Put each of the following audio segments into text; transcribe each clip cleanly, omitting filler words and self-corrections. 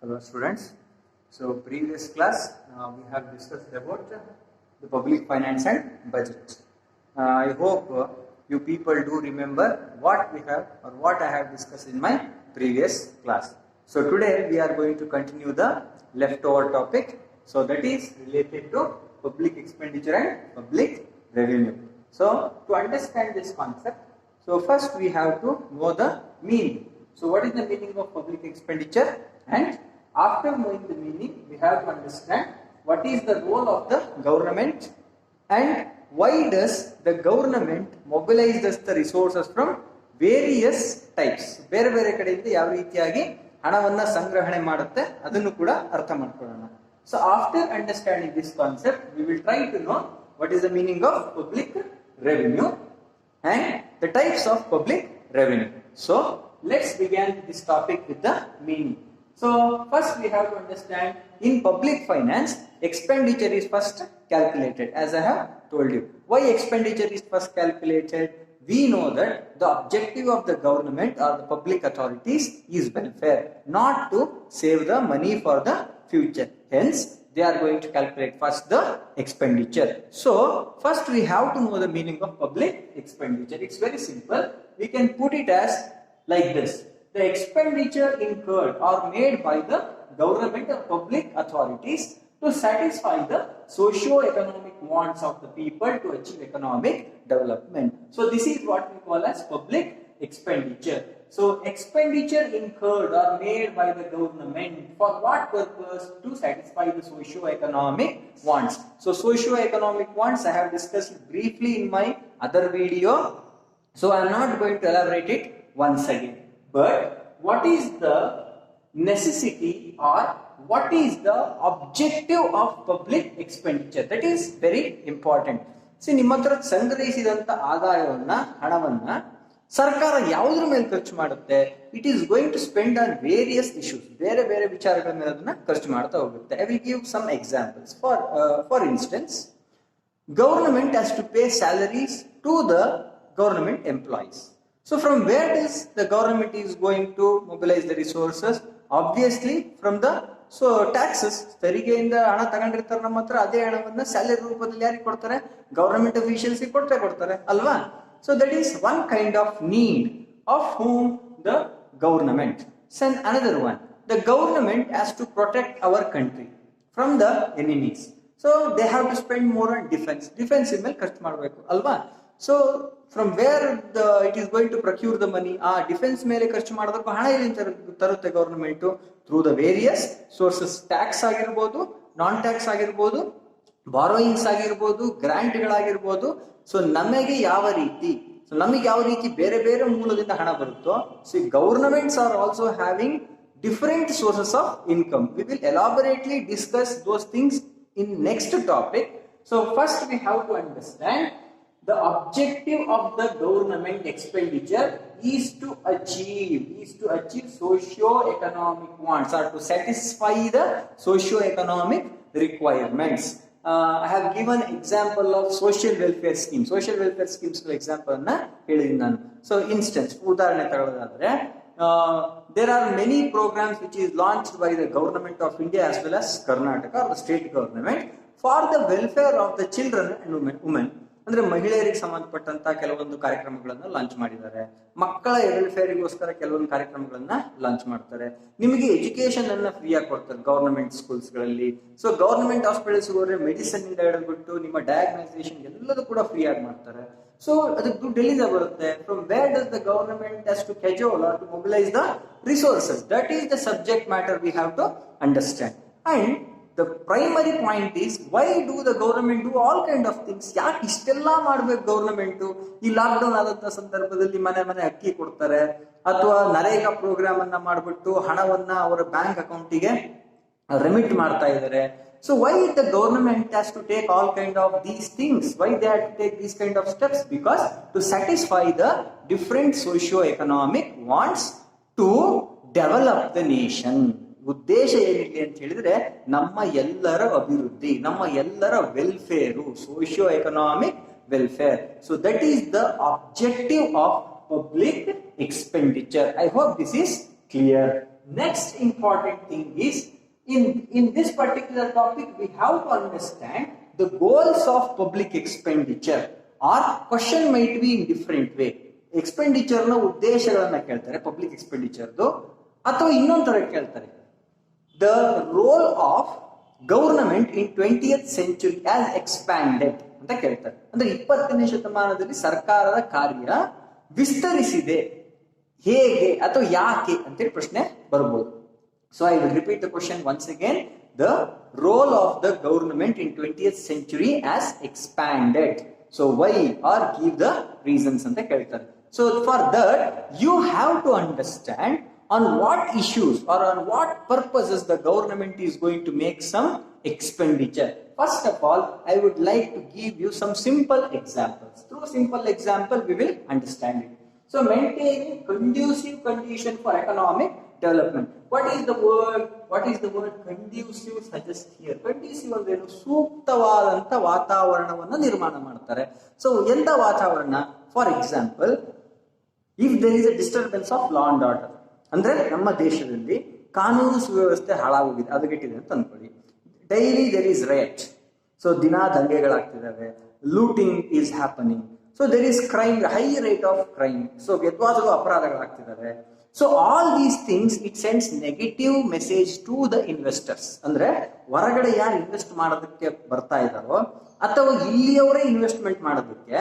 Hello students. So previous class we have discussed about the public finance and budget. I hope you people do remember what we have or what I have discussed in my previous class. So today we are going to continue the leftover topic. So that is related to public expenditure and public revenue. So to understand this concept, so first we have to know the meaning. So what is the meaning of public expenditure, and after knowing the meaning we have to understand what is the role of the government and why does the government mobilize the resources from various types. ಬೇರೆ ಬೇರೆ ಕಡೆಯಿಂದ ಯಾವ ರೀತಿಯಾಗಿ ಹಣವನ್ನ ಸಂಗ್ರಹಣೆ ಮಾಡುತ್ತೆ ಅದನ್ನು ಕೂಡ ಅರ್ಥ ಮಾಡ್ಕೊಳ್ಳೋಣ. So after understanding this concept we will try to know what is the meaning of public revenue and the types of public revenue. So let's begin this topic with the meaning. So first we have to understand in public finance expenditure is first calculated, as I have told you. Why expenditure is first calculated? We know that the objective of the government or the public authorities is welfare, not to save the money for the future. Hence they are going to calculate first the expenditure. So first we have to know the meaning of public expenditure. It's very simple. We can put it as like this: the expenditure incurred or made by the government or public authorities to satisfy the socio-economic wants of the people to achieve economic development. So this is what we call as public expenditure. So expenditure incurred or made by the government for what purpose? To satisfy the socio-economic wants. So socio-economic wants I have discussed briefly in my other video, so I am not going to elaborate it once again. But what is the necessity or what is the objective of public expenditure? That is very important. See, ನಿಮ್ಮ ಹತ್ರ ಸಂಗ್ರಹಿಸಿದಂತ ಆದಾಯವನ್ನ ಹಣವನ್ನ ಸರ್ಕಾರ ಯಾವುದ್ರ ಮೇಲೆ ಖರ್ಚು ಮಾಡುತ್ತೆ? It is going to spend on various issues. ಬೇರೆ ಬೇರೆ ವಿಚಾರಗಳ ಮೇಲೆ ಅದನ್ನ ಖರ್ಚು ಮಾಡ್ತಾ ಹೋಗುತ್ತೆ. I will give some examples. For instance, government has to pay salaries to the government employees. So from where does the government is going to mobilize the resources? Obviously from the taxes. ತೆರಿಗೆಯಿಂದ ಹಣ ತಗೊಂಡಿರ್ತಾರೆ ನಮ್ಮ ಹತ್ರ, ಅದೇ ಹಣವನ್ನ salary ರೂಪದಲ್ಲಿ ಯಾರಿಗೆ ಕೊಡ್ತಾರೆ? Government officials ಕೊಡ್ತಾರೆ ಅಲ್ವಾ? So that is one kind of need of whom? The government. Then another one, the government has to protect our country from the enemies. So they have to spend more on defense. Defense ಮೇಲೆ ಖರ್ಚು ಮಾಡಬೇಕು ಅಲ್ವಾ? So from where it is going to procure the money? Defense ಮೇಲೆ ಖರ್ಚು ಮಾಡೋದಕ್ಕೂ ಹಣ ಎಲ್ಲಿಂದ ತರುತ್ತೆ government? Through the various sources. Tax ಆಗಿರ್ಬೋದು, ನಾನ್ ಟ್ಯಾಕ್ಸ್ ಆಗಿರ್ಬೋದು, ಬಾರೋಯಿಂಗ್ಸ್ ಆಗಿರ್ಬೋದು, ಗ್ರಾಂಟ್ಗಳಾಗಿರ್ಬೋದು. ಸೊ ನಮಗೆ ಯಾವ ರೀತಿ ಬೇರೆ ಬೇರೆ ಮೂಲದಿಂದ ಹಣ ಬರುತ್ತೋ, so governments are also having different sources of income. We will elaborately discuss those things in next topic. So first we have to understand the objective of the government expenditure is to achieve socio-economic wants or to satisfy the socio-economic requirements. I have given example of social welfare schemes. Social welfare schemes example na ಹೇಳಿದೀನಿ ನಾನು. So instance, ಉದಾಹರಣೆ ತಗೊಳ್ಳೋದಾದ್ರೆ, there are many programs which is launched by the government of India as well as Karnataka or the state government for the welfare of the children and women. ಅಂದ್ರೆ ಮಹಿಳೆಯರಿಗೆ ಸಂಬಂಧಪಟ್ಟಂತ ಕೆಲವೊಂದು ಕಾರ್ಯಕ್ರಮಗಳನ್ನ launch ಮಾಡಿದ್ದಾರೆ. ಮಕ್ಕಳ ವೆಲ್ಫೇರಿಗೋಸ್ಕರ ಕೆಲವೊಂದು ಕಾರ್ಯಕ್ರಮಗಳನ್ನ ಲಾಂಚ್ ಮಾಡ್ತಾರೆ. ನಿಮಗೆ ಎಜುಕೇಶನ್ ಅನ್ನ ಫ್ರೀ ಆಗಿ ಕೊಡ್ತಾರೆ ಗವರ್ನಮೆಂಟ್ ಸ್ಕೂಲ್ಸ್ ಗಳಲ್ಲಿ. ಸೊ ಗವರ್ನಮೆಂಟ್ ಹಾಸ್ಪಿಟಲ್ಸ್ ಹೋದ್ರೆ ಮೆಡಿಸಿನ್ ಇಂದ ಹಿಡಿದ್ಬಿಟ್ಟು ನಿಮ್ಮ ಡಯಾಗ್ನೈಸೇಷನ್ ಎಲ್ಲದೂ ಕೂಡ ಫ್ರೀ ಆಗಿ ಮಾಡ್ತಾರೆ. ಸೊ ಅದಕ್ಕೆ ದುಡ್ಡು ಎಲ್ಲಿಂದ ಬರುತ್ತೆ? From where does the government has to cajole or to mobilize the resources? That is the subject matter we have to understand. And the primary point is, why do the government do all kind of things? ಯಾಕೆ ಇಷ್ಟೆಲ್ಲ ಮಾಡ್ಬೇಕು government? ಈ lock down ಆದಂತ ಸಂದರ್ಭದಲ್ಲಿ ಮನೆ ಅಕ್ಕಿ ಕೊಡ್ತಾರೆ, ಅಥವಾ ನರೇಗಾ ಪ್ರೋಗ್ರಾಮ್ ಅನ್ನ ಮಾಡ್ಬಿಟ್ಟು ಹಣವನ್ನ ಅವರ ಬ್ಯಾಂಕ್ ಅಕೌಂಟಿಗೆ ರೆಮಿಟ್ ಮಾಡ್ತಾ ಇದ್ದಾರೆ. So why the government has to take all kind of these things? Why they have to take these kind of steps? Because to satisfy the different socio-economic wants to develop the nation. ಉದ್ದೇಶ ಏನಿದೆ ಅಂತ ಹೇಳಿದ್ರೆ, ನಮ್ಮ ಎಲ್ಲರ ಅಭಿವೃದ್ಧಿ, ನಮ್ಮ ಎಲ್ಲರ welfare, socio economic welfare. So that is the objective of public expenditure. I hope this is clear. next important thing is in this particular topic we have to understand the goals of public expenditure, or question might be in different way. Expenditure ನ ಉದ್ದೇಶಗಳನ್ನ ಕೇಳ್ತಾರೆ public ಎಕ್ಸ್ಪೆಂಡಿಚರ್ದು, ಅಥವಾ ಇನ್ನೊಂದ್ ತರ ಕೇಳ್ತಾರೆ the role of government in 20th century as expanded ಅಂತ ಕೇಳ್ತಾರೆ. ಅಂದ್ರೆ 20ನೇ ಶತಮಾನದಲ್ಲಿ ಸರ್ಕಾರದ ಕಾರ್ಯ ವಿಸ್ತರಿಸಿದೆ ಹೇಗೆ ಅಥವಾ ಯಾಕೆ ಅಂತೇಳಿ ಪ್ರಶ್ನೆ ಬರ್ಬೋದು. So I will repeat the question once again. The role of the government in 20th century as expanded. So why are give the reasons ಅಂತ ಕೇಳ್ತಾರೆ. So for that you have to understand on what issues or on what purposes the government is going to make some expenditure. First of all, I would like to give you some simple examples. Through simple example we will understand it. So maintaining conducive condition for economic development. What is the word conducive suggest here? Conducive ಅಂದ್ರೆ ಸೂಕ್ತವಾದಂತ ವಾತಾವರಣವನ್ನು ನಿರ್ಮಾಣ ಮಾಡ್ತಾರೆ. So ಎಂತ ವಾತಾವರಣ? For example, if there is a disturbance of law and order, ಅಂದ್ರೆ ನಮ್ಮ ದೇಶದಲ್ಲಿ ಕಾನೂನು ಸುವ್ಯವಸ್ಥೆ ಹಾಳಾಗೋಗಿದೆ, ಹದಗೆಟ್ಟಿದೆ ಅಂತ ಅನ್ಕೊಳ್ಳಿ. Daily there is riot, so ದಿನ ದಂಗೆಗಳಾಗ್ತಿದ್ದಾವೆ, looting is happening, so there is crime, high rate of crime, so ವ್ಯತ್ವಾಸಗಳು ಅಪರಾಧಗಳಾಗ್ತಿದ್ದಾವೆ. So all these things it sends negative message to the investors. ಅಂದ್ರೆ ಹೊರಗಡೆ ಯಾರು ಇನ್ವೆಸ್ಟ್ ಮಾಡೋದಕ್ಕೆ ಬರ್ತಾ ಇದ್ದಾರೋ ಅಥವಾ ಇಲ್ಲಿಯವರೇ ಇನ್ವೆಸ್ಟ್ಮೆಂಟ್ ಮಾಡೋದಕ್ಕೆ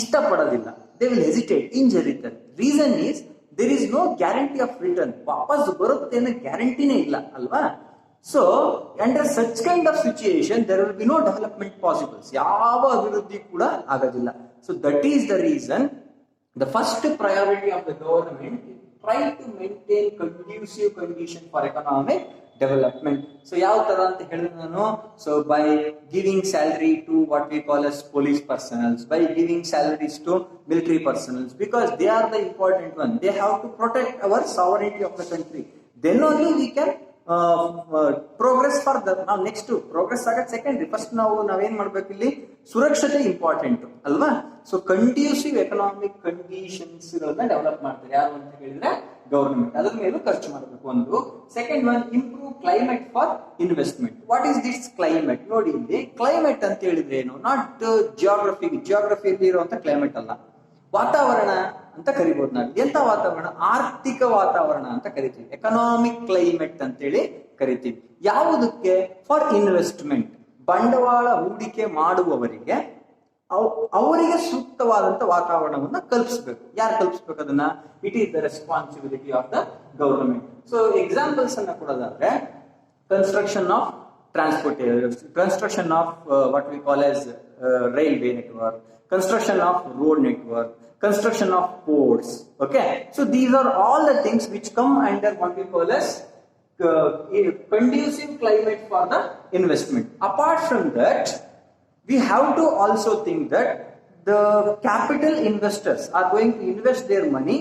ಇಷ್ಟಪಡೋದಿಲ್ಲ. They will hesitate in return. Reason is there is no guarantee of return. ವಾಪಸ್ ಬರುತ್ತೆ ಅನ್ನೋ ಗ್ಯಾರಂಟಿನೇ ಇಲ್ಲ ಅಲ್ವಾ? So under such kind of situation there will be no development possibles. ಯಾವ ಅಭಿವೃದ್ಧಿ ಕೂಡ ಆಗೋದಿಲ್ಲ. So that is the reason the first priority of the government try to maintain conducive condition for economic development. So ಯಾವ ತರ ಅಂತ ಹೇಳಿದ್ರೆ ನಾನು, so by giving salary to what we call as police personnel, by giving salaries to military personnel, because they are the important one. They have to protect our sovereignty of the country. Then only we can progress further. ನಾವು next progress ಆಗಕ್ಕೆ secondary. First ನಾವೇನ್ ಮಾಡ್ಬೇಕು, ಇಲ್ಲಿ ಸುರಕ್ಷತೆ important ಅಲ್ವಾ? So conducive economic conditions ಗಳನ್ನ develop ಮಾಡ್ತಾರೆ ಯಾರು ಅಂತ ಹೇಳಿದ್ರೆ ಗವರ್ನಮೆಂಟ್. ಅದ್ರ ಮೇಲೂ ಖರ್ಚು ಮಾಡಬೇಕು ಒಂದು. Second one, improve climate for investment. What is this climate? ನೋಡಿ, ಇಲ್ಲಿ ಕ್ಲೈಮೇಟ್ ಅಂತ ಹೇಳಿದ್ರೆ ಏನು? ನಾಟ್ ಜಿಯೋಗ್ರಫಿಯಲ್ಲಿ ಇರುವಂತ ಕ್ಲೈಮೇಟ್ ಅಲ್ಲ, ವಾತಾವರಣ ಅಂತ ಕರಿಬಹುದು ನಾವು. ಎಂತ ವಾತಾವರಣ? ಆರ್ಥಿಕ ವಾತಾವರಣ ಅಂತ ಕರಿತೀವಿ. ಎಕನಾಮಿಕ್ ಕ್ಲೈಮೇಟ್ ಅಂತೇಳಿ ಕರಿತೀವಿ. ಯಾವುದಕ್ಕೆ? For investment. ಬಂಡವಾಳ ಹೂಡಿಕೆ ಮಾಡುವವರಿಗೆ ಅವರಿಗೆ ಸೂಕ್ತವಾದಂತ ವಾತಾವರಣವನ್ನ ಕಲ್ಪಿಸಬೇಕು. ಯಾರು ಕಲ್ಪಿಸಬೇಕು ಅದನ್ನ? It is the responsibility of the government. So examples ಅನ್ನ ಕೊಡೋದಾದ್ರೆ, construction of construction of what we call as railway network, construction of road network, construction of ports. Okay, so these are all the things which come under what we call as conducive climate for the investment. Apart from that, we have to also think that the capital investors are going to invest their money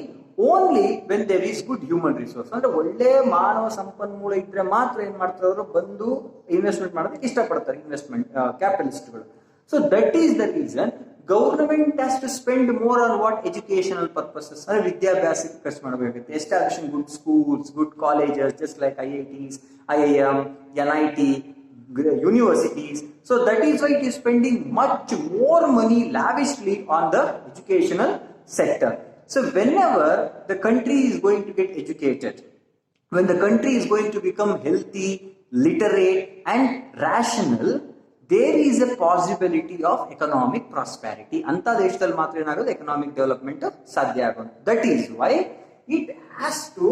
only when there is good human resource. ಅಂದ್ರೆ ಒಳ್ಳೆ ಮಾನವ ಸಂಪನ್ಮೂಲ ಇದ್ರೆ ಮಾತ್ರ ಏನ್ ಮಾಡ್ತಾರೆ, ಅವರು ಬಂದು ಇನ್ವೆಸ್ಟ್ಮೆಂಟ್ ಮಾಡೋದಕ್ಕೆ ಇಷ್ಟಪಡ್ತಾರೆ investment ಕ್ಯಾಪಿಟಲಿಸ್ಟ್ಗಳು. So that is the reason government has to spend more on what? Educational purposes. ಅಂದ್ರೆ ವಿದ್ಯಾಭ್ಯಾಸಕ್ಕೆ ಖರ್ಚು ಮಾಡಬೇಕಾಗುತ್ತೆ. Establishing good schools, good colleges, just like IITs, IIM, NIT, universities. So that is why it is spending much more money lavishly on the educational sector. So whenever the country is going to get educated, when the country is going to become healthy, literate and rational, there is a possibility of economic prosperity. ಅಂತ ದೇಶದಲ್ಲಿ ಮಾತ್ರ ಏನಾಗೋದು, economic development ಸಾಧ್ಯ ಆಗೋದು. That is why it has to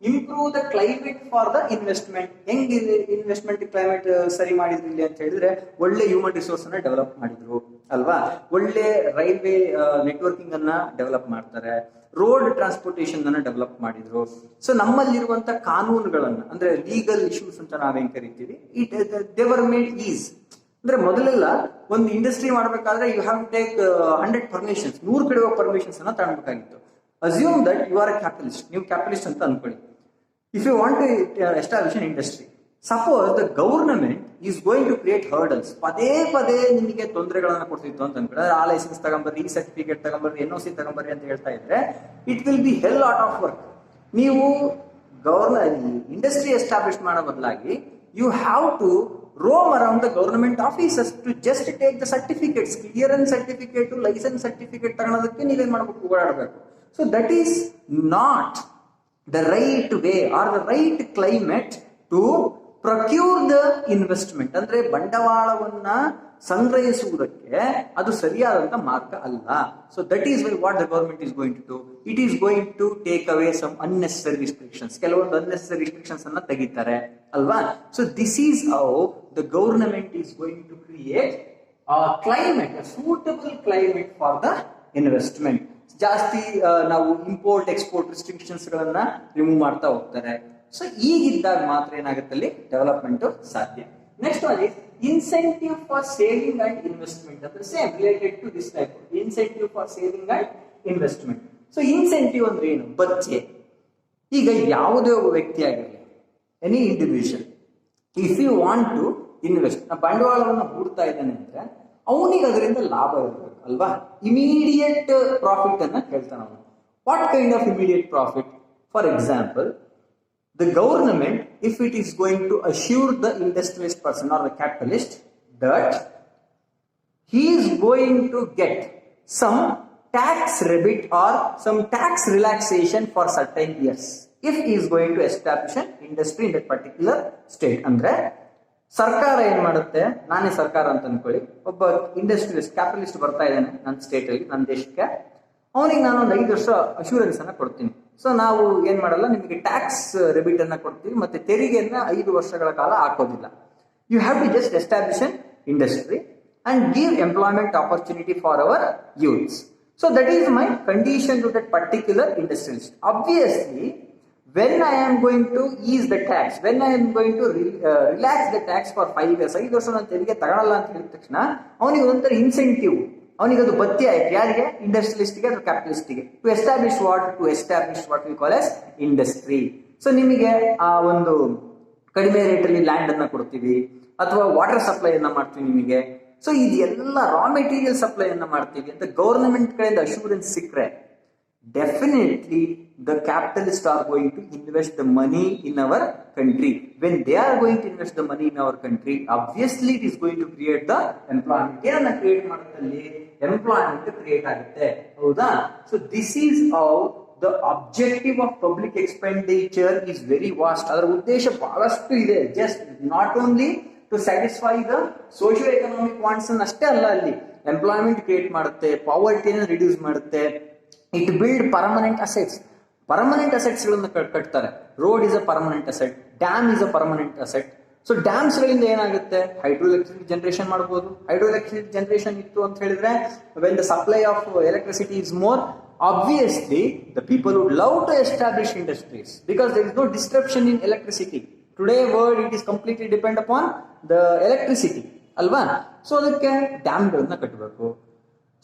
improve the climate for the investment. ಹೆಂಗಿದೆ investment climate ಸರಿ ಮಾಡಿದ್ರು ಇಲ್ಲಿ ಅಂತ ಹೇಳಿದ್ರೆ, ಒಳ್ಳೆ ಹ್ಯೂಮನ್ ರಿಸೋರ್ಸ್ ಅನ್ನ ಡೆವಲಪ್ ಮಾಡಿದ್ರು ಅಲ್ವಾ, ಒಳ್ಳೆ ರೈಲ್ವೆ ನೆಟ್ವರ್ಕಿಂಗ್ ಅನ್ನ ಡೆವಲಪ್ ಮಾಡ್ತಾರೆ, ರೋಡ್ ಟ್ರಾನ್ಸ್ಪೋರ್ಟೇಷನ್ ಅನ್ನ ಡೆವಲಪ್ ಮಾಡಿದ್ರು. ಸೊ ನಮ್ಮಲ್ಲಿರುವಂತ ಕಾನೂನುಗಳನ್ನ, ಅಂದ್ರೆ ಲೀಗಲ್ ಇಶ್ಯೂಸ್ ಅಂತ ನಾವೇನ್ ಕರಿತೀವಿ, ಇಟ್ ದೇವರ್ ಮೇಡ್ ಈಸ್. ಅಂದ್ರೆ ಮೊದಲೆಲ್ಲ ಒಂದು ಇಂಡಸ್ಟ್ರಿ ಮಾಡಬೇಕಾದ್ರೆ you have to take 100 permissions, 100 ಕಡೆ ಪರ್ಮಿಷನ್ಸ್ ಅನ್ನ ತಗೊಳ್ಬೇಕಾಗಿತ್ತು. Assume that you are a capitalist, ನೀವು ಕ್ಯಾಪಿಟಲಿಸ್ಟ್ ಅಂತ ಅನ್ಕೊಳ್ಳಿ. If you want to establish an industry, suppose the government is going to create hurdles, ಪದೇ ಪದೇ ನಿಮಗೆ ತೊಂದರೆಗಳನ್ನ ಕೊಡ್ತಿತ್ತು ಅಂತ ಅನ್ಕೊಳ್ಳಿ. ಆ ಲೈಸೆನ್ಸ್ ತಗೊಂಬರ್ರಿ, ಈ ಸರ್ಟಿಫಿಕೇಟ್ ತಗೊಂಬರ್ರಿ, NOC ತಗೊಂಬರ್ರಿ ಅಂತ ಹೇಳ್ತಾ ಇದ್ರೆ, it will be hell lot of work. ನೀವು ಇಂಡಸ್ಟ್ರಿ ಎಸ್ಟಾಬ್ಲಿಷ್ ಮಾಡೋ ಬದಲಾಗಿ you have to roam around the government offices to just take the certificates, clearance certificate, license certificate ತಗೊಳೋದಕ್ಕೆ ನೀವೇನ್ ಮಾಡಬೇಕು, ಓಡಾಡಬೇಕು. So that is not the right way or the right climate to procure the investment. ಅಂದ್ರೆ ಬಂಡವಾಳವನ್ನ ಸಂಗ್ರಹಿಸುವುದಕ್ಕೆ ಅದು ಸರಿಯಾದಂತ ಮಾರ್ಗ ಅಲ್ಲ. So that is why what the government is going to do, it is going to take away some unnecessary restrictions. ಕೆಲವೊಂದು unnecessary restrictions ಅನ್ನ ತೆಗಿತಾರೆ ಅಲ್ವಾ. So this is how the government is going to create climate, suitable climate for the investment. ಜಾಸ್ತಿ ನಾವು import export restrictions ಗಳನ್ನ remove ಮಾಡ್ತಾ ಹೋಗ್ತಾರೆ. So ಈಗಿದ್ದಾಗ ಮಾತ್ರ ಏನಾಗುತ್ತೆ, ಅಲ್ಲಿ ಡೆವಲಪ್ಮೆಂಟ್ ಸಾಧ್ಯ. Next one is incentive for saving and investment. ಅಂದ್ರೆ same related to this type, incentive for saving and investment. So incentive ಅಂದ್ರೆ ಏನು, ಬಚ್ಚೆ. ಈಗ ಯಾವುದೇ ಒಬ್ಬ ವ್ಯಕ್ತಿ ಆಗಿರಲಿ, any individual, if you want to invest, ಬಂಡವಾಳವನ್ನು ಹೂಡ್ತಾ ಇದ್ದಾನೆ ಅಂದ್ರೆ ಅವನಿಗೆ ಅದರಿಂದ ಲಾಭ ಇರಬೇಕು ಅಲ್ವಾ. ಇಮಿಡಿಯೇಟ್ ಪ್ರಾಫಿಟ್ ಅನ್ನ ಕೇಳ್ತಾನೆ ಅವನು. What kind of immediate profit? For example, the government, if it is going to assure the industrialist person or the capitalist that he is going to get some tax rebate or some tax relaxation for certain years if he is going to establish an industry in that particular state. ಅಂದ್ರೆ ಸರ್ಕಾರ ಏನ್ ಮಾಡುತ್ತೆ, ನಾನೇ ಸರ್ಕಾರ ಅಂತ ಅನ್ಕೊಳ್ಳಿ, ಒಬ್ಬ industrialist capitalist ಬರ್ತಾ ಇದ್ದಾನೆ ನನ್ನ ಸ್ಟೇಟ್ ಅಲ್ಲಿ, ನನ್ನ ದೇಶಕ್ಕೆ, ಅವನಿಗೆ ನಾನು ಒಂದು 5 ವರ್ಷ ಅಶ್ಯೂರೆನ್ಸ್ ಅನ್ನ ಕೊಡ್ತೀನಿ. ಸೊ ನಾವು ಏನ್ ಮಾಡಲ್ಲ, ನಿಮಗೆ ಟ್ಯಾಕ್ಸ್ ರಿಬಿಟ್ ಅನ್ನ ಕೊಡ್ತೀವಿ, ಮತ್ತೆ ತೆರಿಗೆಯನ್ನ 5 ವರ್ಷಗಳ ಕಾಲ ಹಾಕೋದಿಲ್ಲ. You have to just establish an industry and give employment opportunity for our youths. So that is my condition to that particular industrialist. Obviously when I am going to ease the tax, when I am going to relax the tax for 5 years, 5 ವರ್ಷ ನಾನು ತೆರಿಗೆ ತಗೊಳ್ಳಲ್ಲ ಅಂತ ಹೇಳಿದ ತಕ್ಷಣ ಅವನಿಗೆ ಒಂಥರ incentive, ಅವನಿಗೆ ಅದು ಬತ್ತಿ ಆಯ್ತು. ಯಾರಿಗೆ? ಇಂಡಸ್ಟ್ರಿಯಲಿಸ್ಟ್ಗೆ ಅಥವಾ ಕ್ಯಾಪಿಟಲಿಸ್ಟ್ಗೆ. To establish what we call as industry. So ನಿಮಗೆ ಆ ಒಂದು ಕಡಿಮೆ ರೇಟಲ್ಲಿ ಲ್ಯಾಂಡ್ ಅನ್ನ ಕೊಡ್ತೀವಿ, ಅಥವಾ ವಾಟರ್ ಸಪ್ಲೈ ಅನ್ನ ಮಾಡ್ತೀವಿ ನಿಮಗೆ. ಸೊ ಇದೆಲ್ಲ ರಾ ಮೆಟೀರಿಯಲ್ ಸಪ್ಲೈ ಅನ್ನ ಮಾಡ್ತೀವಿ ಅಂತ ಗವರ್ನಮೆಂಟ್ ಕಡೆಯಿಂದ ಅಶ್ಯೂರೆನ್ಸ್ ಸಿಕ್ಕರೆ, definitely the capitalists are going to invest the money in our country. When they are going to invest the money in our country, obviously it is going to create the employment. ಏನನ್ನ create ಮಾಡುತ್ತಲ್ಲಿ, employment create ಆಗುತ್ತೆ, ಹೌದಾ. So this is how the objective of public expenditure is very vast. ಅದರ ಉದ್ದೇಶ ಬಹಳಷ್ಟು ಇದೆ. Just not only to satisfy the socio economic wants ಅಷ್ಟೇ ಅಲ್ಲ, ಅಲ್ಲಿ ಎಂಪ್ಲಾಯ್ಮೆಂಟ್ ಕ್ರಿಯೇಟ್ ಮಾಡುತ್ತೆ, ಪಾವರ್ಟಿಯನ್ನು ರಿಡ್ಯೂಸ್ ಮಾಡುತ್ತೆ. It build permanent assets. Permanent assets ಗಳನ್ನ ಕಟ್ತಾರೆ. Road is a permanent asset, dam is a permanent asset. So dams ಗಳಿಂದ ಏನಾಗುತ್ತೆ, ಹೈಡ್ರೋ ಎಲೆಕ್ಟ್ರಿಸಿಟಿ ಜನರೇಷನ್ ಮಾಡಬಹುದು. ಹೈಡ್ರೋ ಎಲೆಕ್ಟ್ರಿಸಿಟಿ ಜನರೇಷನ್ ಇತ್ತು ಅಂತ ಹೇಳಿದ್ರೆ, when the supply of electricity is more, obviously the people would love to establish industries because there is no disruption in electricity. Today world it is completely depend upon the electricity ಅಲ್ವಾ. So ಅದಕ್ಕೆ dam ಗಳನ್ನ ಕಟ್ಟಬೇಕು.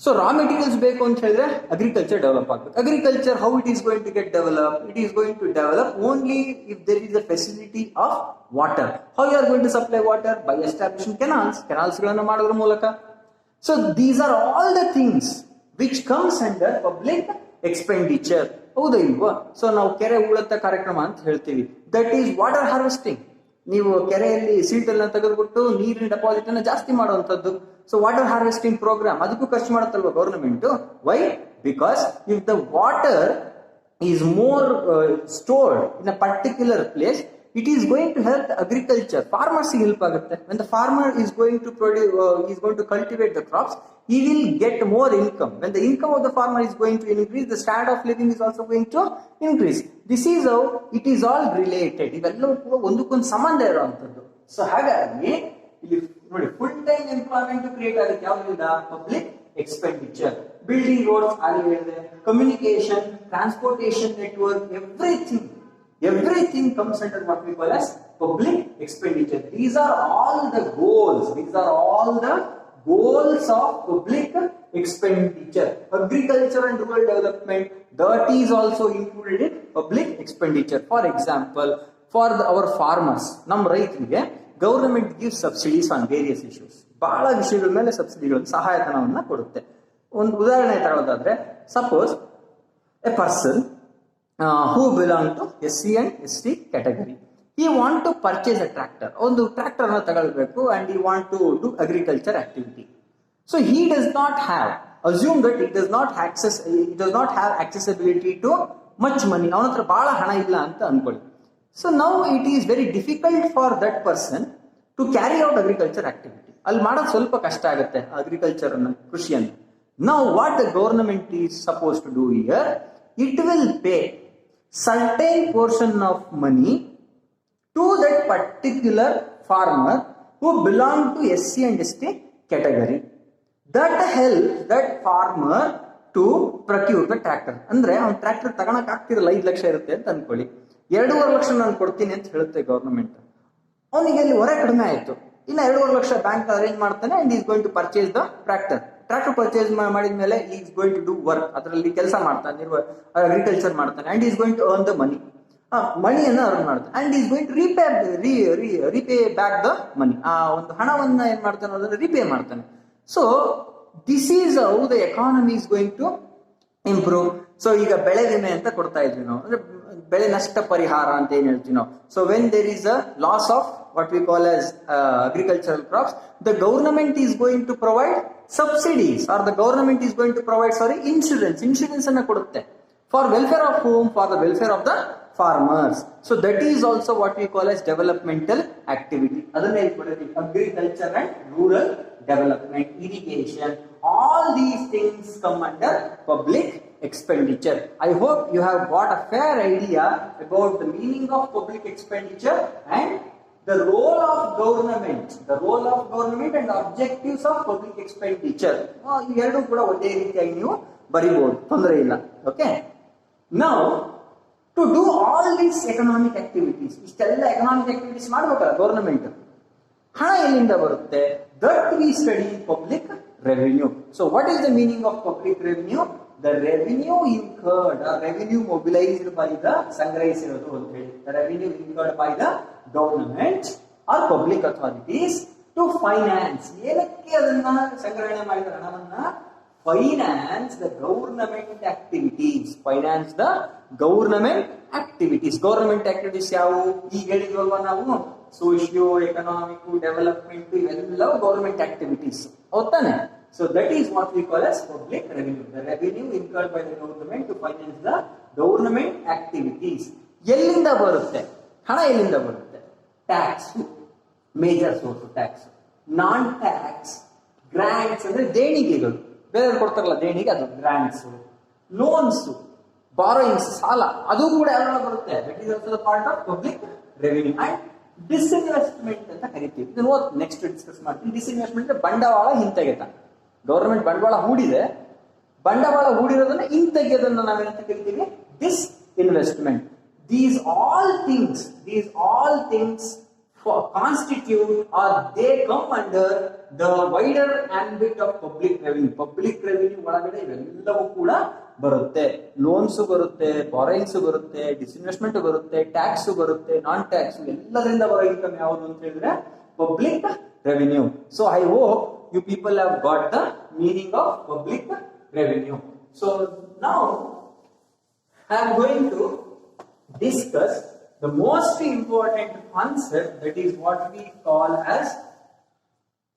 So raw materials ಬೇಕು ಅಂತ ಹೇಳಿದ್ರೆ agriculture develop ಆಗಬೇಕು. Agriculture how it is going to get develop? It is going to develop only if there is a facility of water. How you are going to supply water? By establishing canals ಗಳನ್ನ ಮಾಡೋದ್ರ ಮೂಲಕ. So these are all the things which comes under public expenditure, ಹೌದಾ ಇಲ್ವಾ. So ನಾವು ಕೆರೆ ಹೂಳತ್ತ ಕಾರ್ಯಕ್ರಮ ಅಂತ ಹೇಳ್ತೀವಿ, ದಟ್ ಈಸ್ ವಾಟರ್ ಹಾರ್ವೆಸ್ಟಿಂಗ್. ನೀವು ಕೆರೆಯಲ್ಲಿ ಸೀಟನ್ನ ತೆಗೆದುಬಿಟ್ಟು ನೀರಿನ ಡೆಪಾಸಿಟ್ ಅನ್ನ ಜಾಸ್ತಿ ಮಾಡುವಂತದ್ದು. ಸೊ ವಾಟರ್ ಹಾರ್ವೆಸ್ಟಿಂಗ್ ಪ್ರೋಗ್ರಾಮ್, ಅದಕ್ಕೂ ಖರ್ಚು ಮಾಡುತ್ತಲ್ವಾ government. Why? Because if the water is more stored in a particular place, it is going to help the agriculture. Farmers help ಆಗುತ್ತೆ. When the farmer is going to produce, is going to cultivate the crops, he will get more income. When the income of the farmer is going to increase, the standard of living is also going to increase. This is how it is all related. ಇವೆಲ್ಲವೂ ಕೂಡ ಒಂದಕ್ಕೊಂದು ಸಂಬಂಧ ಇರುವಂತದ್ದು. So ಹಾಗಾಗಿ ಇಲ್ಲಿ ನೋಡಿ, full time employment create ಆಗುತ್ತೆ ಯಾವ್ದ್ರಿಂದ? Public expenditure. ಬಿಲ್ಡಿಂಗ್ ರೋಡ್ಸ್ ಅಲ್ಲಿ ಹೇಳಿದೆ, communication, transportation network, everything comes under what we call as public expenditure. These are all the goals. These are all the goals of public expenditure. Agriculture and rural development, that is also included in public expenditure. For example, for our farmers, ನಮ್ಮ ರೈತರಿಗೆ government give subsidies on various issues. ಬಹಳ ವಿಷಯಗಳ ಮೇಲೆ ಸಬ್ಸಿಡಿಗಳು, ಸಹಾಯಧನವನ್ನ ಕೊಡುತ್ತೆ. ಒಂದು ಉದಾಹರಣೆ ತಗೊಳ್ಳೋದಾದ್ರೆ, suppose a person who belong to SC and ST category. He want to purchase a tractor. ಒಂದು ಟ್ರ್ಯಾಕ್ಟರ್ ಅನ್ನು ತಗೊಳ್ಬೇಕು and he want to do agriculture activity. So he does not have, assume that he does not have accessibility to much money. ಅವನ ಹತ್ರ ಬಹಳ ಹಣ ಇಲ್ಲ ಅಂತ ಅನ್ಕೊಳ್ಳಿ. So now it is very difficult for that person to carry out agriculture activity. ಅಲ್ಲಿ ಮಾಡೋದು ಸ್ವಲ್ಪ ಕಷ್ಟ ಆಗುತ್ತೆ ಅಗ್ರಿಕಲ್ಚರ್ ಅನ್ನ, ಕೃಷಿಯನ್ನು. Now what the government is supposed to do here, it will pay certain portion of money to that particular farmer who belong to SC and ST category. That helps that farmer to procure the tractor. ಅಂದ್ರೆ ಅವ್ನು tractor ತಗೊಳಕ್ ಆಗ್ತಿರಲ್ಲ, 5 ಲಕ್ಷ ಇರುತ್ತೆ ಅಂತ ಅನ್ಕೊಳ್ಳಿ, 2.5 ಲಕ್ಷ ನಾನು ಕೊಡ್ತೀನಿ ಅಂತ ಹೇಳುತ್ತೆ ಗವರ್ನಮೆಂಟ್. ಅವನಿಗೆ ಅಲ್ಲಿ ಹೊರೆ ಕಡಿಮೆ ಆಯ್ತು, ಇನ್ನ 2.5 ಲಕ್ಷ ಬ್ಯಾಂಕ್ ಅರೇಂಜ್ ಮಾಡ್ತಾನೆ and is going to purchase the tractor. Tractor purchase ಮಾಡಿದ ಮೇಲೆ is going to do work, ಅದರಲ್ಲಿ ಕೆಲಸ ಮಾಡ್ತಾನೆ, ಅಗ್ರಿಕಲ್ಚರ್ ಮಾಡ್ತಾನೆ and is going to earn the money, ಮನಿಯನ್ನು ಅರ್ನ್ ಮಾಡ್ತಾನೆ and is going to repay back the money. ಆ ಒಂದು ಹಣವನ್ನ ಏನ್ ಮಾಡ್ತಾನೆ, ಅದನ್ನು ರೀಪೇ ಮಾಡ್ತಾನೆ. So this is how the economy is going to improve. So ಈಗ ಬೆಳೆ ವಿಮೆ ಅಂತ ಕೊಡ್ತಾ ಇದ್ವಿ ನಾವು, ಅಂದ್ರೆ ಬೆಳೆ ನಷ್ಟ ಪರಿಹಾರ ಅಂತ ಏನ್ ಹೇಳ್ತೀವಿ ನಾವು. So when there is a loss of what we call as agricultural crops, the government is going to provide subsidies, or the government is going to provide insurance anna kodutte for welfare of whom, for the welfare of the farmers. So that is also what we call as developmental activity. Adanne agriculture and rural development, irrigation, all these things come under public expenditure. I hope you have got a fair idea about the meaning of public expenditure and the role of government and the objectives of public expenditure. ಇವೆರಡೂ ಕೂಡ ಒಂದೇ ರೀತಿಯಾಗಿ ನೀವು ಬರಿಬಹುದು, ತೊಂದರೆ ಇಲ್ಲ. Okay, now to do all these economic activities, ಇಷ್ಟೆಲ್ಲ economic activities ಮಾಡ್ಬೇಕಲ್ಲ ಗವರ್ನಮೆಂಟ್, ಹಣ ಎಲ್ಲಿಂದ ಬರುತ್ತೆ? That we study public revenue. So what is the meaning of public revenue? The revenue incurred, or revenue mobilized by the ಸಂಗ್ರಹಿಸಿರೋದು ಅಂತ ಹೇಳಿ, the revenue incurred by the government or public authorities to finance, ಏನಕ್ಕೆ ಅದನ್ನ ಸಂಗ್ರಹಣೆ ಮಾಡಿದ ಹಣವನ್ನ? Finance the government activities. Finance the government activities. Government activities ಯಾವುವು? ಈಗ ಹೇಳಿದ್ವಲ್ವಾ ನಾವು, ಸೋಶಿಯೋ ಎಕನಾಮಿಕ್ ಡೆವಲಪ್ಮೆಂಟ್, ಇವೆಲ್ಲವೂ ಗವರ್ಮೆಂಟ್ ಆಕ್ಟಿವಿಟೀಸ್, ಹೌದಾನೆ? So that is what we call as public revenue. The revenue incurred by the government to finance the government activities. ಎಲ್ಲಿಂದ ಬರುತ್ತೆ ಹಣ? ಎಲ್ಲಿಂದ ಬರುತ್ತೆ? Tax, major source tax. ನಾನ್ ಟ್ಯಾಕ್ಸ್ ಗ್ರಾಂಟ್ಸ್ ಅಂದ್ರೆ ದೇಣಿಗೆಗಳು, ಬೇರೆ ಕೊಡ್ತಾರಲ್ಲ ದೇಣಿಗೆ, ಅದು ಗ್ರಾಂಟ್ಸ್. ಲೋನ್ಸ್, ಬಾರೋಯಿಂಗ್ಸ್, ಸಾಲ, ಅದು ಕೂಡ ಯಾವಾಗ ಬರುತ್ತೆ? That is also the part of public revenue. And disinvestment ಅಂತ ಕರಿತೀವಿ, ಇದನ್ನು ನೆಕ್ಸ್ಟ್ ಡಿಸ್ಕಸ್ ಮಾಡ್ತೀನಿ. ಡಿಸ್ಇನ್ವೆಸ್ಟ್ಮೆಂಟ್ ಬಂಡವಾಳ ಹಿಂತೆಗೆತ. ಗವರ್ಮೆಂಟ್ ಬಂಡವಾಳ ಹೂಡಿದೆ, ಬಂಡವಾಳ ಹೂಡಿರೋದನ್ನ ಹಿಂತೆಗೆಯೋದನ್ನ ನಾವೇನಂತ ಕರಿತೀವಿ? Disinvestment. These all things constitute, or they come under the wider ambit of public revenue. Public revenue ಒಳಗಡೆ ಇವೆಲ್ಲವೂ ಕೂಡ ಬರುತ್ತೆ. ಲೋನ್ಸ್ ಬರುತ್ತೆ, ಬಾರೋಯಿಂಗ್ಸ್ ಬರುತ್ತೆ, ಡಿಸ್ಇನ್ವೆಸ್ಟ್ಮೆಂಟ್ ಬರುತ್ತೆ, ಟ್ಯಾಕ್ಸ್ ಬರುತ್ತೆ, ನಾನ್ ಟ್ಯಾಕ್ಸ್, ಎಲ್ಲದರಿಂದ ಬರೋ ಇನ್ಕಮ್ ಯಾವುದು ಅಂತ ಹೇಳಿದ್ರೆ public revenue. So I hope you people have got the meaning of public revenue. So now I am going to discuss the most important concept, that is what we call as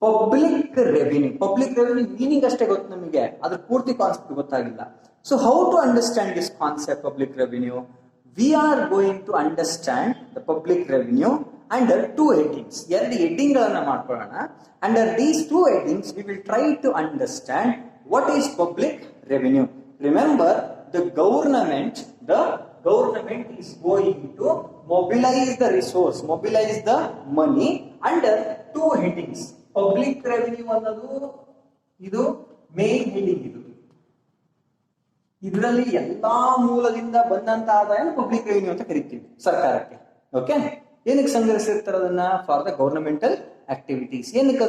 public revenue. Public revenue meaning ಅಷ್ಟೇ ಗೊತ್ತು ನಮಗೆ, ಅದರ ಪೂರ್ತಿ concept ಗೊತ್ತಾಗಿಲ್ಲ. So how to understand this concept public revenue? We are going to understand the public revenue under 2 headings. ಎರಡು heading ಗಳನ್ನ ಮಾಡ್ಕೊಳ್ಳೋಣ. Under these 2 headings we will try to understand what is public revenue. Remember, the government is going to mobilize the resource, mobilize the money under 2 headings. Public revenue ಅನ್ನೋದು ಇದು main heading. ಇದರಲ್ಲಿ ಎಲ್ಲಾ ಮೂಲದಿಂದ ಬಂದಂತ ಆದಾಯ public revenue ಅಂತ ಕರಿತೀವಿ ಸರ್ಕಾರಕ್ಕೆ. ಓಕೆ, ಏನಕ್ಕೆ ಸಂಗ್ರಹಿಸಿರ್ತಾರೆ ಅದನ್ನ? For the governmental activities. ಏನಕ್ಕೆ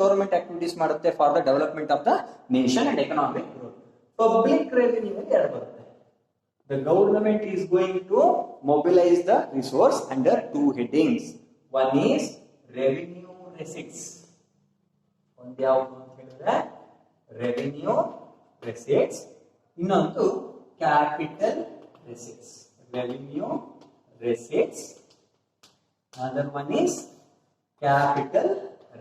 ಗವರ್ನಮೆಂಟ್ ಆಕ್ಟಿವಿಟೀಸ್ ಮಾಡುತ್ತೆ? For the development of the nation and economic growth. Public revenue ಅಲ್ಲಿ ಎರಡು ಬರುತ್ತೆ. The government is going to mobilize the resource under 2 headings. One is revenue receipts. ಒಂದು ಯಾವುದು ಅಂತ ಹೇಳಿದ್ರೆ revenue receipts, ಇನ್ನೊಂದು capital receipts. Revenue receipts. Another one is capital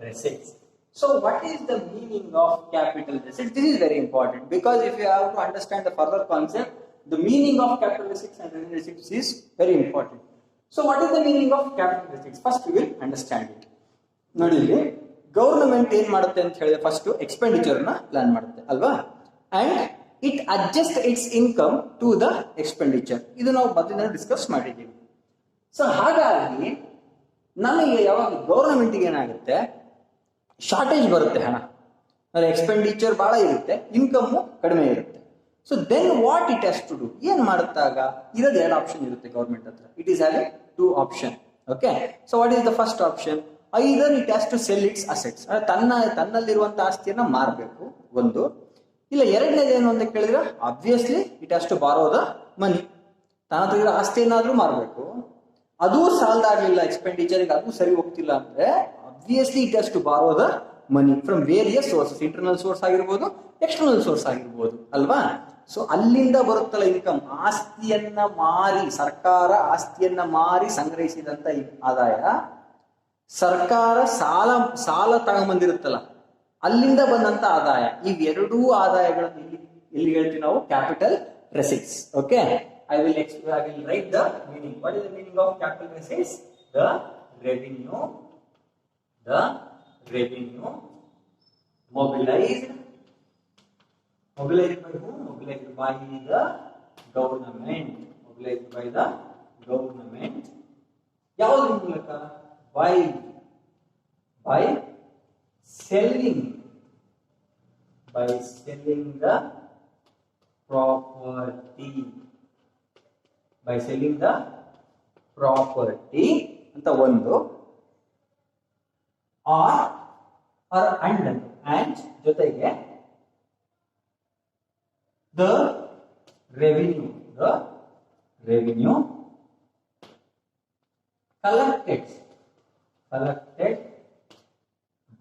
receipts. So what is the meaning of capital receipts? This is very important because if you have to understand the further concept, the meaning of capital receipts and revenue receipts is very important. So what is the meaning of capital receipts? First we will understand it. ನೋಡಿ, government ಏನ್ ಮಾಡುತ್ತೆ ಅಂತ ಹೇಳಿದ್ರೆ first expenditure ನ plan ಮಾಡುತ್ತೆ ಅಲ್ವಾ, and it adjust its income to the expenditure. ಇದು ನಾವು ಮೊದಲಿನ ಡಿಸ್ಕಸ್ ಮಾಡಿದ್ದೀವಿ. ಸೊ ಹಾಗಾಗಿ ನಮಗೆ ಯಾವಾಗ ಗವರ್ನಮೆಂಟ್ಗೆ ಏನಾಗುತ್ತೆ, ಶಾರ್ಟೇಜ್ ಬರುತ್ತೆ, ಹಣ ಎಕ್ಸ್ಪೆಂಡಿಚರ್ ಬಹಳ ಇರುತ್ತೆ, ಇನ್ಕಮ್ ಕಡಿಮೆ ಇರುತ್ತೆ. So then what it has to do, ಏನ್ ಮಾಡುತ್ತಾಗ ಇರೋದು ಎರಡು ಆಪ್ಷನ್ ಇರುತ್ತೆ ಗವರ್ಮೆಂಟ್ ಹತ್ರ. It is having two option. Okay, so what is the first option? Either it has to sell its assets, ತನ್ನಲ್ಲಿರುವಂತಹ ಆಸ್ತಿಯನ್ನ ಮಾರಬೇಕು ಒಂದು. ಇಲ್ಲ ಎರಡನೇದು ಏನು ಅಂತ ಕೇಳಿದ್ರೆ obviously it has to borrow the money, ತನ್ನ ಹತ್ರ ಇರೋ ಆಸ್ತಿಯನ್ನಾದ್ರೂ ಮಾರಬೇಕು. ಅದು ಸಾಲದಾಗ್ಲಿಲ್ಲ, ಎಕ್ಸ್ಪೆಂಡಿಚರ್ಗೆ ಅದು ಸರಿ ಹೋಗ್ತಿಲ್ಲ ಅಂದ್ರೆ obviously it has to borrow the money from various sources, internal source ಆಗಿರ್ಬೋದು, ಎಕ್ಸ್ಟರ್ನಲ್ ಸೋರ್ಸ್ ಆಗಿರ್ಬೋದು ಅಲ್ವಾ. ಸೊ ಅಲ್ಲಿಂದ ಬರುತ್ತಲ್ಲ ಇನ್ಕಮ್, ಆಸ್ತಿಯನ್ನ ಮಾರಿ, ಸರ್ಕಾರ ಆಸ್ತಿಯನ್ನ ಮಾರಿ ಸಂಗ್ರಹಿಸಿದಂತ ಆದಾಯ, ಸರ್ಕಾರ ಸಾಲ ತಗೊಂಬಂದಿರುತ್ತಲ್ಲ ಅಲ್ಲಿಂದ ಬಂದಂತ ಆದಾಯ, ಇವೆರಡೂ ಆದಾಯಗಳನ್ನು ಇಲ್ಲಿ ಹೇಳ್ತೀವಿ ನಾವು capital receipts. Okay, I will write the meaning. What is the meaning of capital receipts? The revenue mobilized by whom? Mobilized by the government. Mobilized by the government. ಯಾವ್ದ್ರ ಮೂಲಕ? By selling the property. By selling the property ಅಂತ ಒಂದು, and ಜೊತೆಗೆ the revenue collected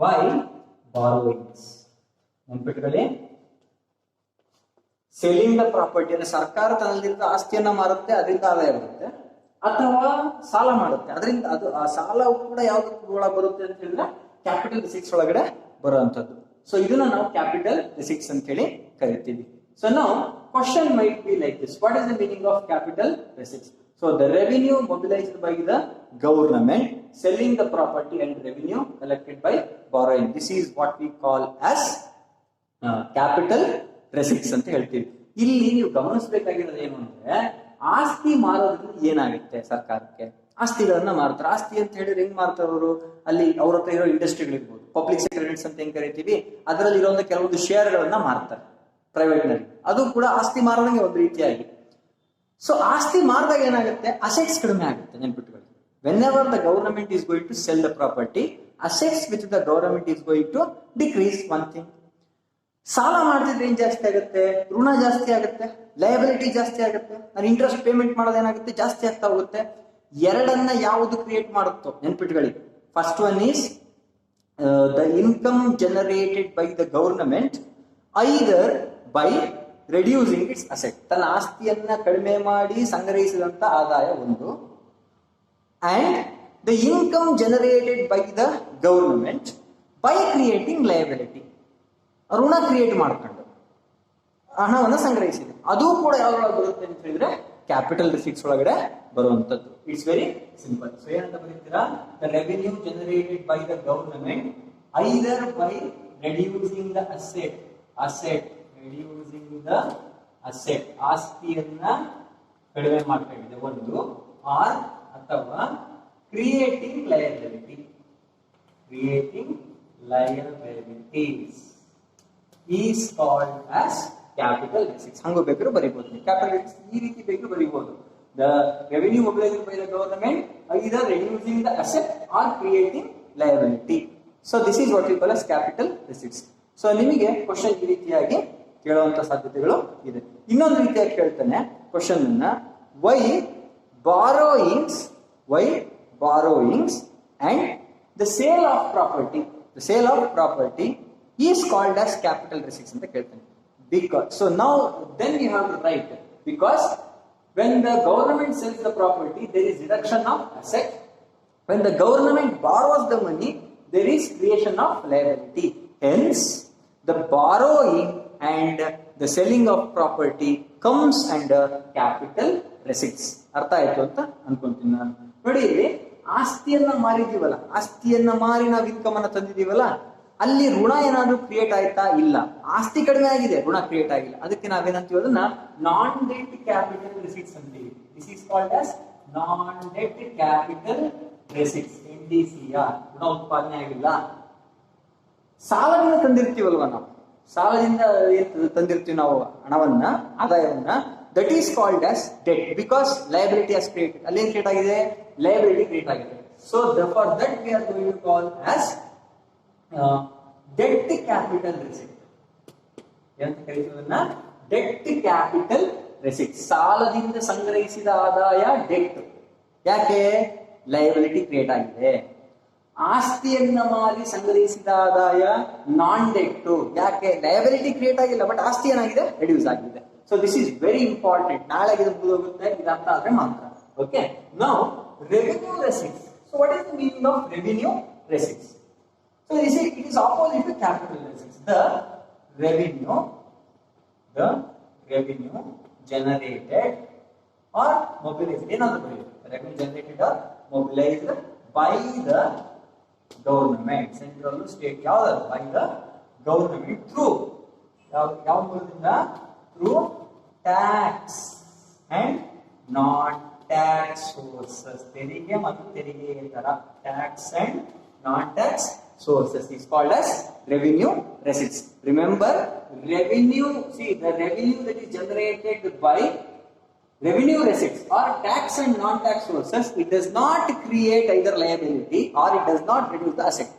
by borrowings. ನೆನಪಿಟ್ಕೊಳ್ಳಿ, selling the property ಅಂದ್ರೆ ಸರ್ಕಾರ ತನ್ನಲ್ಲಿದ್ದ ಆಸ್ತಿಯನ್ನ ಮಾರುತ್ತೆ, ಅದರಿಂದ ಆದಾಯ ಬರುತ್ತೆ, ಅಥವಾ ಸಾಲ ಮಾಡುತ್ತೆ, ಅದರಿಂದ ಅದು ಆ ಸಾಲ ಕೂಡ ಯಾವ್ದಕ್ಕೆ ಒಳಗೆ ಬರುತ್ತೆ ಅಂತ ಹೇಳಿದ್ರೆ ಕ್ಯಾಪಿಟಲ್ ರಿಸಿಪ್ಟ್ಸ್ ಒಳಗಡೆ ಬರುವಂತದ್ದು. ಸೊ ಇದನ್ನ ನಾವು ಕ್ಯಾಪಿಟಲ್ ರಿಸಿಪ್ಟ್ಸ್ ಅಂತ ಹೇಳಿ ಕರಿತೀವಿ. ಸೊ ನಾವು question might be like this: what is the meaning of capital receipts? So the revenue mobilised by the government, selling the property and revenue collected by borrowing. This is what we call as capital receipts ಅಂತ ಹೇಳ್ತೀವಿ. ಇಲ್ಲಿ ನೀವು ಗಮನಿಸಬೇಕಾಗಿರೋದು ಏನು ಅಂದ್ರೆ, ಆಸ್ತಿ ಮಾರೋದ್ರಿಂದ ಏನಾಗುತ್ತೆ, ಸರ್ಕಾರಕ್ಕೆ ಆಸ್ತಿಗಳನ್ನ ಮಾರ್ತಾರೆ. ಆಸ್ತಿ ಅಂತ ಹೇಳಿದ್ರೆ ಹೆಂಗ್ ಮಾರ್ತಾರೆ ಅವರು? ಅಲ್ಲಿ ಅವ್ರ ಹತ್ರ ಇರೋ ಇಂಡಸ್ಟ್ರಿಗಳಿರ್ಬೋದು, ಪಬ್ಲಿಕ್ ಸೆಕ್ಯೂರಿಟೀಸ್ ಅಂತ ಹೆಂಗ್ ಕರಿತೀವಿ, ಅದರಲ್ಲಿ ಇರೋ ಕೆಲವೊಂದು ಶೇರ್ ಗಳನ್ನ ಮಾರ್ತಾರೆ ಪ್ರೈವೇಟ್ ನಲ್ಲಿ, ಅದು ಕೂಡ ಆಸ್ತಿ ಮಾರೋದಂಗೆ ಒಂದು ರೀತಿಯಾಗಿ. ಸೊ ಆಸ್ತಿ ಮಾರಿದಾಗ ಏನಾಗುತ್ತೆ, ಅಸೆಟ್ಸ್ ಕಡಿಮೆ ಆಗುತ್ತೆ. ನೆನ್ಪಿಟ್ಕೊಳ್ಳಿ, whenever the government is going to sell the property, assets which the government is going to decrease. One thing, ಸಾಲ ಮಾಡ್ತಿದ್ರೆ ಏನ್ ಜಾಸ್ತಿ ಆಗುತ್ತೆ, ಋಣ ಜಾಸ್ತಿ ಆಗುತ್ತೆ, ಲಯಬಿಲಿಟಿ ಜಾಸ್ತಿ ಆಗುತ್ತೆ, ನಾನು ಇಂಟ್ರೆಸ್ಟ್ ಪೇಮೆಂಟ್ ಮಾಡೋದೇನಾಗುತ್ತೆ, ಜಾಸ್ತಿ ಆಗ್ತಾ ಹೋಗುತ್ತೆ. ಎರಡನ್ನ ಯಾವುದು ಕ್ರಿಯೇಟ್ ಮಾಡುತ್ತೋ ನೆನ್ಪಿಟ್ಕೊಳ್ಳಿ. First one is the income generated by the government either by reducing it's asset, ತನ್ನ ಆಸ್ತಿಯನ್ನ ಕಡಿಮೆ ಮಾಡಿ ಸಂಗ್ರಹಿಸಿದಂತ ಆದಾಯ ಒಂದು, and the income generated by the government by creating liability, ಋಣ ಕ್ರಿಯೇಟ್ ಮಾಡ್ಕೊಂಡು ಹಣವನ್ನು ಸಂಗ್ರಹಿಸಿದೆ, ಅದು ಕೂಡ ಯಾವ್ದೊಳಗೆ ಬರುತ್ತೆ ಅಂತ ಹೇಳಿದ್ರೆ ಕ್ಯಾಪಿಟಲ್ ರಿಸಿಪ್ಟ್ಸ್ ಒಳಗಡೆ ಬರುವಂತದ್ದು. It's very simple. ಸೊ ಏನಂತ ಬರೀತೀರಾ, the revenue generated by the government either by reducing the reducing the asset, ಆಸ್ತಿಯನ್ನ ಕಡಿಮೆ ಮಾಡ್ಕೊಂಡಿದೆ ಒಂದು, ಆರ್ ಅಥವಾ creating liabilities is called as capital receipts. ಹಂಗೂ ಬೇಕಾದ್ರೂ ಬರೀಬಹುದು. ಕ್ಯಾಪಿಟಲ್ ರಿಸಿಪ್ಟ್ಸ್ ಈ ರೀತಿ ಬೇಕಾದ್ರೂ ಬರೀಬಹುದು. The revenue mobilized by the government either reducing the asset or creating liability. So this is what we call as capital receipts. So ನಿಮಗೆ question ಈ ರೀತಿಯಾಗಿ ಕೇಳುವಂತ ಸಾಧ್ಯತೆಗಳು ಇದೆ. ಇನ್ನೊಂದು ರೀತಿಯಾಗಿ ಕೇಳ್ತಾನೆ ಕ್ವಶನ್ ಅನ್ನ, why borrowings and the sale of property is called as capital receipts ಅಂತ ಕೇಳ್ತಾನೆ. Because so now then you have to write, because when the government sells the property, there is reduction of asset. When the government borrows the money, there is creation of liability. Hence, the borrowing and the selling of property comes under capital receipts. ಅರ್ಥ ಆಯ್ತು ಅಂತ ಅನ್ಕೊಂತೀನಿ ನಾನು. ನೋಡಿ, ಇಲ್ಲಿ ಆಸ್ತಿಯನ್ನ ಮಾರಿದೀವಲ್ಲ, ಆಸ್ತಿಯನ್ನ ಮಾರಿ ನಾವು ಇನ್ಕಮ್ ಅನ್ನ ತಂದಿದೀವಲ್ಲ, ಅಲ್ಲಿ ಋಣ ಏನಾದ್ರೂ ಕ್ರಿಯೇಟ್ ಆಯ್ತಾ? ಇಲ್ಲ. ಆಸ್ತಿ ಕಡಿಮೆ ಆಗಿದೆ, ಋಣ ಕ್ರಿಯೇಟ್ ಆಗಿಲ್ಲ. ಅದಕ್ಕೆ ನಾವೇನಂತೀವಿ ಅದನ್ನ ನಾನ್ ಡೆಟ್ ಕ್ಯಾಪಿಟಲ್ ರಿಸೀಟ್ಸ್ ಅಂತೀವಿ. This is called as non debt capital receipts, NDCR. ಋಣ ಉತ್ಪಾದನೆ ಆಗಿಲ್ಲ. ಸಾಲದಿಂದ ತಂದಿರ್ತೀವಲ್ವ ನಾವು, ಸಾಲದಿಂದ ತಂದಿರ್ತೀವಿ ನಾವು ಹಣವನ್ನ, ಆದಾಯವನ್ನ, that is called as debt because liability as created. ಅಲ್ಲಿ ಏನ್ ಕ್ರಿಯೇಟ್ ಆಗಿದೆ? ಲಯಬಿಲಿಟಿ ಕ್ರಿಯೇಟ್ ಆಗಿದೆ. So for that we are going to call as debt capital receipt. ಏನಂತ ಕರೀತೀವನ್ನ? Debt capital receipt. ಸಾಲದಿಂದ ಸಂಗ್ರಹಿಸಿದ ಆದಾಯ ಡೆಟ್. ಯಾಕೆ? ಲಯಬಿಲಿಟಿ ಕ್ರಿಯೇಟ್ ಆಗಿದೆ. ಆಸ್ತಿಯನ್ನ ಮಾರಿ ಸಂಗ್ರಹಿಸಿದ ಆದಾಯ ನಾನ್ ಡೆಟ್. ಯಾಕೆ? ಲಯಬಿಲಿಟಿ ಕ್ರಿಯೇಟ್ ಆಗಿಲ್ಲ, ಬಟ್ ಆಸ್ತಿ ಏನಾಗಿದೆ? ರೆಡ್ಯೂಸ್ ಆಗಿದೆ. So this is very important. ನಾಳೆ ಇದು ಮುಗಿದೋಗುತ್ತೆ, ಇದು ಅರ್ಥ ಆದ್ರೆ ಮಾತ್ರ. Okay, now revenue receipts. So what is the meaning of revenue receipts? So it is opposite to capital receipts. The revenue generated or mobilized. Revenue generated or mobilized by the government, central, state, by the government through through tax and non-tax sources. ತೆರಿಗೆ ಮತ್ತು ತೆರಿಗೆಯೇತರ, tax and non-tax sources is called as revenue receipts. Remember, revenue, see the revenue that is generated by revenue receipts or tax and non-tax sources, it does not create either liability or it does not reduce the asset.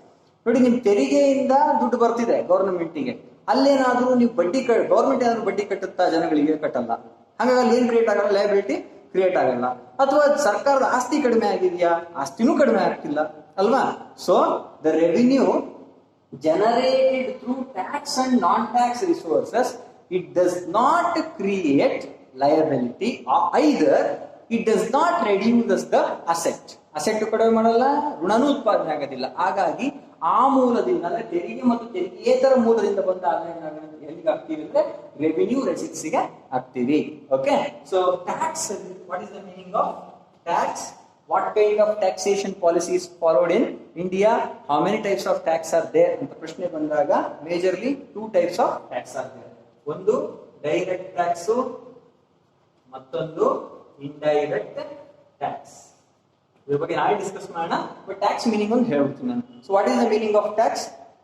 ನೋಡಿ, ನಿಮ್ ತೆರಿಗೆಯಿಂದ ದುಡ್ಡು ಬರ್ತಿದೆ ಗವರ್ನಮೆಂಟಿಗೆ, ಅಲ್ಲೇನಾದ್ರೂ ನೀವು ಬಡ್ಡಿ government ಏನಾದ್ರು ಬಡ್ಡಿ ಕಟ್ಟುತ್ತಾ? ಜನಗಳಿಗೆ ಕಟ್ಟಲ್ಲ. ಹಾಗಾಗಿ ಅಲ್ಲಿ ಏನ್ ಕ್ರಿಯೇಟ್ ಆಗಲ್ಲ? ಲಯಬಿಲಿಟಿ ಕ್ರಿಯೇಟ್ ಆಗಲ್ಲ. ಅಥವಾ ಸರ್ಕಾರದ ಆಸ್ತಿ ಕಡಿಮೆ ಆಗಿದೆಯಾ? ಆಸ್ತಿನೂ ಕಡಿಮೆ ಆಗ್ತಿಲ್ಲ ಅಲ್ವಾ? So the revenue generated through tax and non-tax resources, it does not create liability or either it does not reduce the asset. Asset ಕಡಿಮೆ ಮಾಡಲ್ಲ, ಋಣನೂ ಉತ್ಪಾದನೆ ಆಗೋದಿಲ್ಲ. ಹಾಗಾಗಿ ಆ ಮೂಲದಿಂದ, ಅಂದ್ರೆ ತೆರಿಗೆ ಮತ್ತು ತೆರಿಗೆಯೇತರ ಮೂಲದಿಂದ ಬಂದ ಆದಾಯ ಎಲ್ಲಿಗೆ ಹಾಕ್ತೀವಿ ಅಂದ್ರೆ ರೆವಿನ್ಯೂ ರೆಸಿಟ್ಸ್ ಗೆ ಹಾಕ್ತೀವಿ. Okay, so tax, what is the meaning of tax? What kind of taxation policy is followed in India? How many types of tax are there? ಅಂತ ಪ್ರಶ್ನೆ ಬಂದಾಗ majorly 2 types of tax are there. ಒಂದು direct tax, ಮತ್ತೊಂದು indirect tax. ಇದ್ರ ಬಗ್ಗೆ ನಾಳೆ discuss ಮಾಡೋಣ, but tax meaning ಒಂದು ಹೇಳ್ಬಿಡ್ತೀನಿ ನಾನು. So what is the meaning of tax?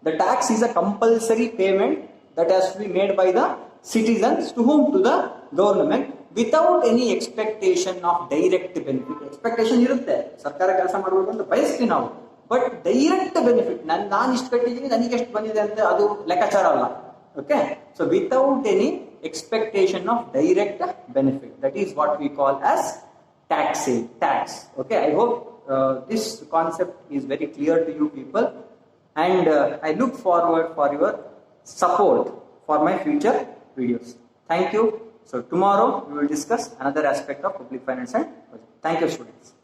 The tax is a compulsory payment that has to be made by the citizens to whom? To the government, without any expectation of direct benefit. Expectation ಇರುತ್ತೆ, ಸರ್ಕಾರ ಕೆಲಸ ಮಾಡಬೇಕು ಅಂತ ಬಯಸ್ತೀವಿ ನಾವು, but direct benefit, ನಾನು ಇಷ್ಟು ಕಟ್ಟಿದ್ದೀನಿ, ನನಗೆ ಎಷ್ಟು ಬಂದಿದೆ ಅಂತ ಅದು ಲೆಕ್ಕಾಚಾರ ಅಲ್ಲ. Okay, so without any expectation of direct benefit, that is what we call as tax. Okay, I hope this concept is very clear to you people, and I look forward for your support for my future videos. Thank you. So tomorrow we will discuss another aspect of public finance and budget. Thank you, students.